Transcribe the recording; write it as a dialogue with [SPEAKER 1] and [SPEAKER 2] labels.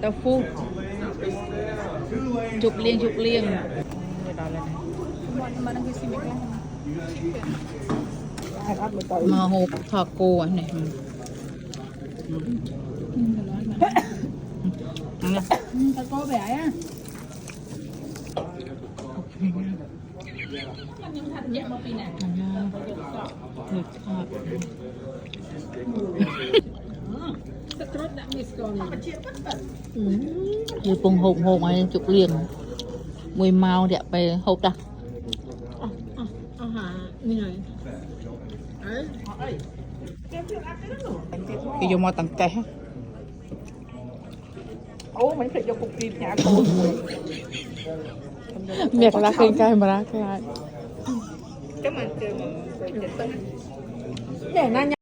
[SPEAKER 1] เต้าฟูจุบเลี้ยงไม่ได้เลยมาหกทอดกูอ่ะเนี่ย
[SPEAKER 2] tao có vẻ á
[SPEAKER 1] อยู่ปรุงหกไอ้จุกเลี้ยงมวยเมาเดี๋ยวไปหกจ้ะ
[SPEAKER 2] เอาหาเหนื่อย
[SPEAKER 1] thì dùng mò tặng cây
[SPEAKER 2] ố mình phải cho cục kim nhà cô
[SPEAKER 1] miệt là cây cây mà ra cây
[SPEAKER 2] cái mà chơi mà để nó